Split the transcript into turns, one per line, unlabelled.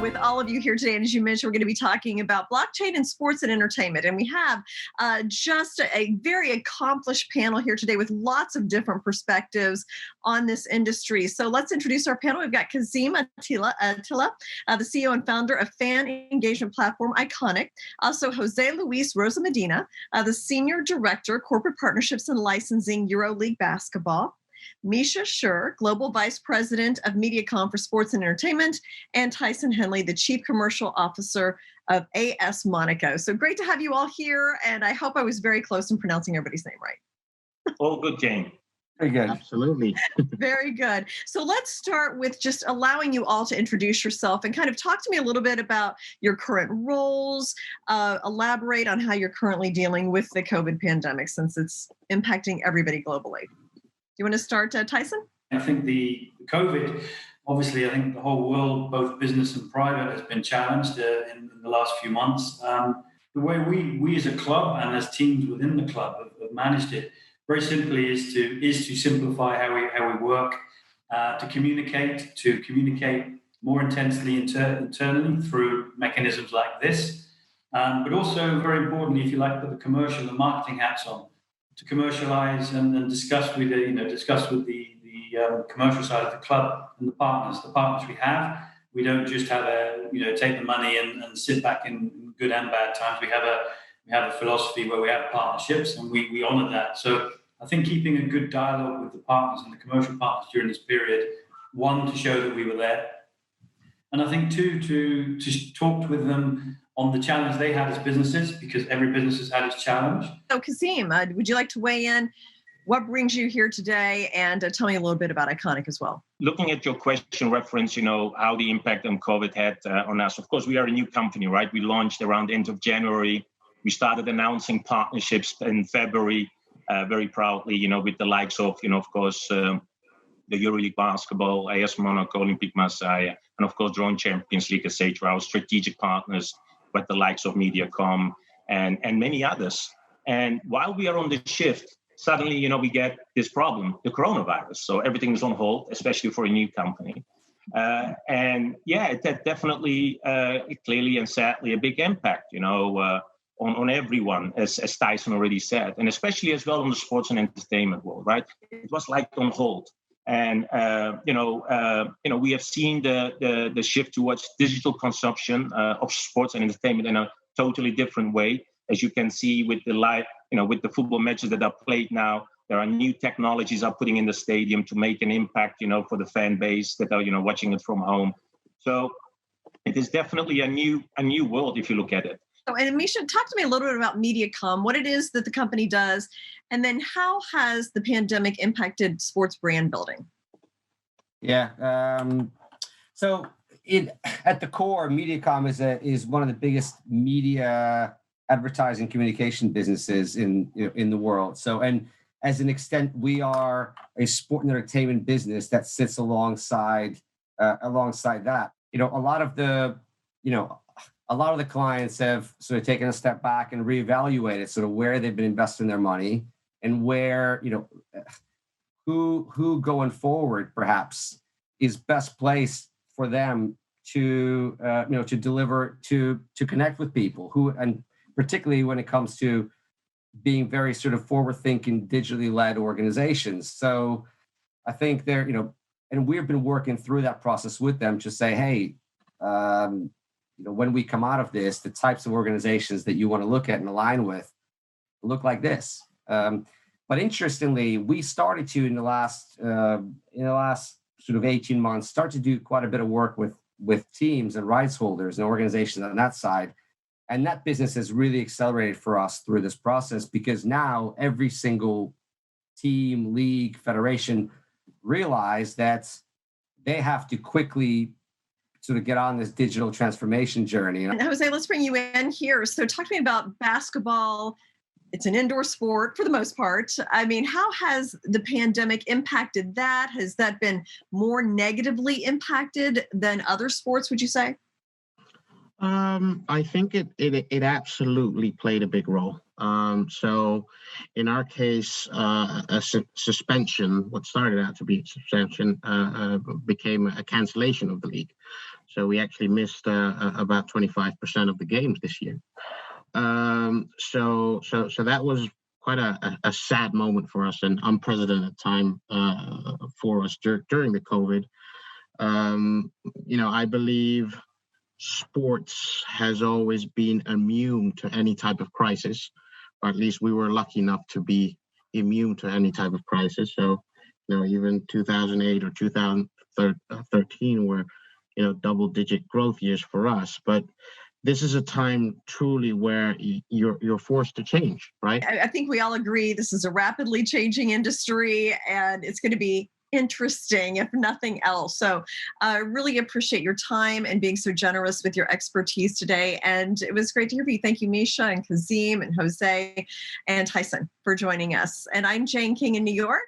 with all of you here today. And as you mentioned, we're going to be talking about blockchain and sports and entertainment. And we have just a very accomplished panel here today with lots of different perspectives on this industry. So let's introduce our panel. We've got Kazim Attila, the CEO and founder of fan engagement platform Iconic. Also, Jose Luis Rose-Medina, the Senior Director, Corporate Partnerships and Licensing, EuroLeague Basketball. Misha Schur, Global Vice President of Mediacom for Sports and Entertainment, and Tyson Henley, the Chief Commercial Officer of AS Monaco. So great to have you all here, and I hope I was very close in pronouncing everybody's name right.
All good, Jane.
Very good.
Absolutely.
Very good. So let's start with just allowing you all to introduce yourself and kind of talk to me a little bit about your current roles, elaborate on how you're currently dealing with the COVID pandemic since it's impacting everybody globally. You want to start, Tyson?
I think the COVID, obviously, I think the whole world, both business and private, has been challenged in the last few months. The way we as a club and as teams within the club have managed it, very simply, is to simplify how we work, to communicate more intensely internally through mechanisms like this, but also very importantly, if you like, put the commercial and marketing hats on, to commercialize and discuss with the commercial side of the club and the partners we have. We don't just have take the money and sit back in good and bad times. We have a philosophy where we have partnerships and we honor that. So I think keeping a good dialogue with the partners and the commercial partners during this period, one, to show that we were there, and I think two, to talk with them on the challenge they had as businesses, because every business has had its challenge.
So Kazim, would you like to weigh in? What brings you here today? And tell me a little bit about Iconic as well.
Looking at your question reference, how the impact on COVID had on us. Of course, we are a new company, right? We launched around the end of January. We started announcing partnerships in February, very proudly, with the likes of, of course, the EuroLeague Basketball, AS Monaco, Olympique Marseille, and of course, Drone Champions League, etc. Our strategic partners with the likes of Mediacom and many others. And while we are on the shift, suddenly, we get this problem, the coronavirus. So everything is on hold, especially for a new company. It had definitely, clearly and sadly, a big impact, on everyone, as Tyson already said, and especially as well on the sports and entertainment world, right? It was like on hold. And, we have seen the shift towards digital consumption of sports and entertainment in a totally different way. As you can see with the live, with the football matches that are played now, there are new technologies are putting in the stadium to make an impact, for the fan base that are, watching it from home. So it is definitely a new world if you look at it.
So, and Misha, talk to me a little bit about Mediacom, what it is that the company does, and then how has the pandemic impacted sports brand building?
Yeah. So at the core, Mediacom is one of the biggest media advertising communication businesses in the world. So, and as an extent, we are a sport and entertainment business that sits alongside that. A lot of the clients have sort of taken a step back and reevaluated sort of where they've been investing their money and where, who going forward perhaps is best placed for them to deliver, to connect with people and particularly when it comes to being very sort of forward-thinking, digitally led organizations. So I think and we've been working through that process with them to say, hey, when we come out of this, the types of organizations that you want to look at and align with look like this. But interestingly, we started to in the last sort of 18 months start to do quite a bit of work with teams and rights holders and organizations on that side. And that business has really accelerated for us through this process because now every single team, league, federation realize that they have to quickly sort of get on this digital transformation journey.
And Jose, let's bring you in here. So talk to me about basketball. It's an indoor sport for the most part. I mean, how has the pandemic impacted that? Has that been more negatively impacted than other sports, would you say?
I think it absolutely played a big role. So in our case, suspension, what started out to be a suspension, became a cancellation of the league. So we actually missed about 25% of the games this year. So that was quite a sad moment for us, an unprecedented time for us during the COVID. I believe sports has always been immune to any type of crisis, or at least we were lucky enough to be immune to any type of crisis. So, even 2008 or 2013 were, double-digit growth years for us. But this is a time truly where you're forced to change, right?
I think we all agree this is a rapidly changing industry, and it's going to be interesting, if nothing else. So I really appreciate your time and being so generous with your expertise today. And it was great to hear from you. Thank you, Misha and Kazim and Jose and Tyson for joining us. And I'm Jane King in New York.